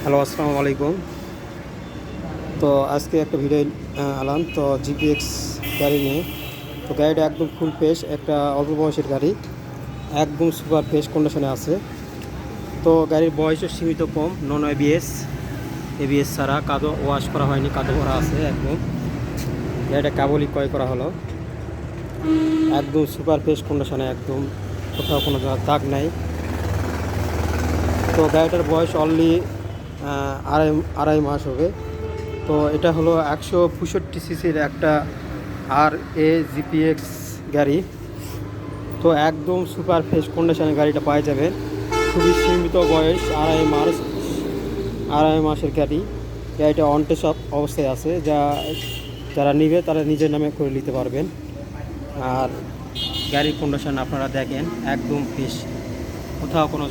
Hello, আসসালামু আলাইকুম। তো আজকে একটা ভিডিও আনলাম তো জিপিএক্স গাড়ি নিয়ে। তো গাড়িটা একদম ফুল ফ্রেশ, একটা অল্প বয়সের গাড়ি, একদম সুপার ফ্রেশ কন্ডিশনে আছে। তো গাড়ির বয়সও সীমিত কম, নন এবিএস ছাড়া, কাদো ওয়াশ করা হয়নি, কাদো ভরা আছে একদম। গাড়িটা কেবলই ক্রয় করা হলো, একদম সুপার ফ্রেশ কন্ডিশনে, একদম কোথাও কোনো দাগ নাই। তো গাড়িটার বয়স অনলি আড়াই মাস হবে। তো এটা হলো 165 সিসির একটা জিপিএক্স গাড়ি। তো একদম সুপার ফ্রেশ কন্ডিশনে গাড়িটা পাওয়া যাবেন। খুবই সীমিত বয়স, আড়াই মাসের গাড়ি। গাড়িটা অন টেস্ট অবস্থায় আছে, যারা নিবে তারা নিজের নামে করে নিতে পারবেন। আর গাড়ির কন্ডিশন আপনারা দেখেন, একদম ফ্রেশ, কোথাও কোনো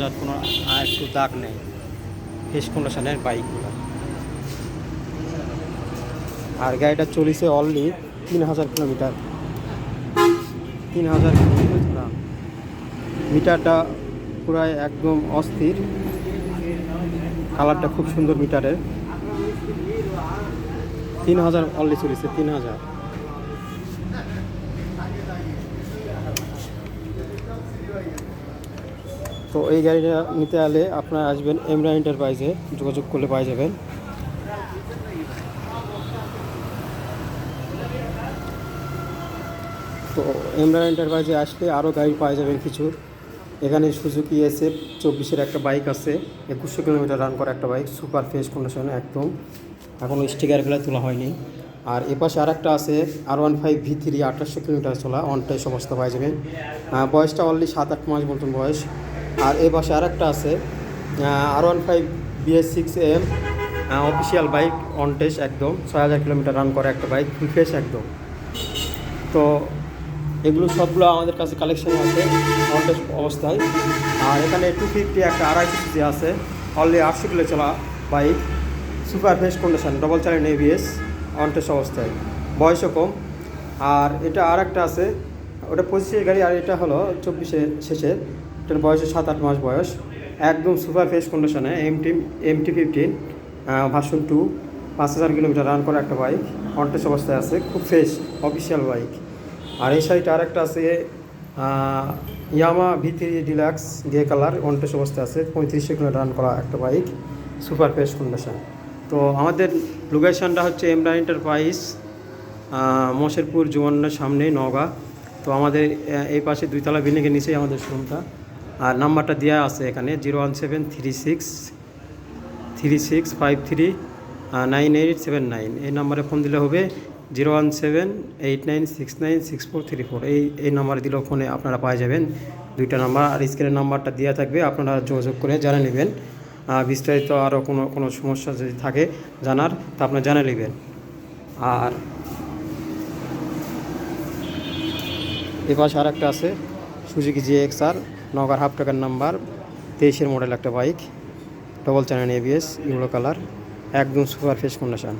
একটু দাগ নেই। ফ্রেশ কন্ডিশনের বাইকগুলো। আর গাড়িটা চলেছে অনলি 3000 কিলোমিটার। 3000 কিলোমিটার। মিটারটা পুরাই একদম অস্থির, কালারটা খুব সুন্দর মিটারের। 3000 অনলি চলেছে, 3000। তো এই গাড়িটা নিতে এলে আপনারা আসবেন এমরা এন্টারপ্রাইজে, যোগাযোগ করলে পাই যাবেন। তো এমরা এন্টারপ্রাইজে আসলে আরও গাড়ি পাওয়া যাবেন কিছু। এখানে সুজুকি SF 24-এর একটা বাইক আছে, 2100 কিলোমিটার রান করা একটা বাইক, সুপার ফ্রেশ কন্ডিশনে একদম, এখনও স্টিকারগুলো তোলা হয়নি। আর এপাশে আর একটা আছে R15 V3, 2800 কিলোমিটার চলা, অনটাই সমস্ত পাওয়া যাবেন। বয়সটা অনলি 7-8 মাস মতন বয়স। আর এ পাশে আর একটা আছে R15 BS6M, official bike, on test একদম, 6000 কিলোমিটার রান করা একটা বাইক, ফুল ফ্রেশ একদম। তো এগুলো সবগুলো আমাদের কাছে কালেকশন আছে অন টেস্ট অবস্থায়। আর এখানে 250 একটা 250 সিসি আছে, অনলি 800 কিলো চলা bike, super fresh condition, double channel ABS, on test অবস্থায়, বয়সও কম। আর এটা আর একটা আছে, ওটা 25-এর গাড়ি, আর এটা হলো 24-এর শেষের। এটার বয়সে 7-8 মাস বয়স, একদম সুপার ফ্রেশ কন্ডিশনে, MT-15 ভার্সন 2, 5000 কিলোমিটার রান করা একটা বাইক, অন টেস্ট অবস্থায় আছে, খুব ফ্রেশ অফিসিয়াল বাইক। আর এই সাইডে আর একটা আছে ইয়ামা V3 deluxe grey colour, on test অবস্থায় আছে, 3500 কিলোমিটার রান করা একটা বাইক, সুপার ফ্রেশ কন্ডিশন। তো আমাদের লোকেশনটা হচ্ছে এমরা এন্টারপ্রাইজ, মশেরপুর জুয়ান্নার সামনে, নওগাঁ। তো আমাদের এই পাশে 2তলা বিল্ডিংয়ের নিচেই আমাদের শোরুমটা। আর নাম্বারটা দেওয়া আছে এখানে 01736539879। এই নাম্বারে ফোন দিলে হবে, 01789696434। এই নাম্বারে দিলেও ফোনে আপনারা পাওয়া যাবেন, 2টা নাম্বার। আর স্ক্রিনের নাম্বারটা দেওয়া থাকবে, আপনারা যোগাযোগ করে জানিয়ে নেবেন। বিস্তারিত আরও কোনো সমস্যা যদি থাকে জানার, তা আপনারা জানিয়ে নেবেন। আর এ পাশে আর একটা আছে সুজুকি GXR, নগর হাফ টাকার নাম্বার, 23-এর মডেল একটা bike, double channel ABS, yellow colour, একদম সুপার ফ্রেশ কন্ডিশন।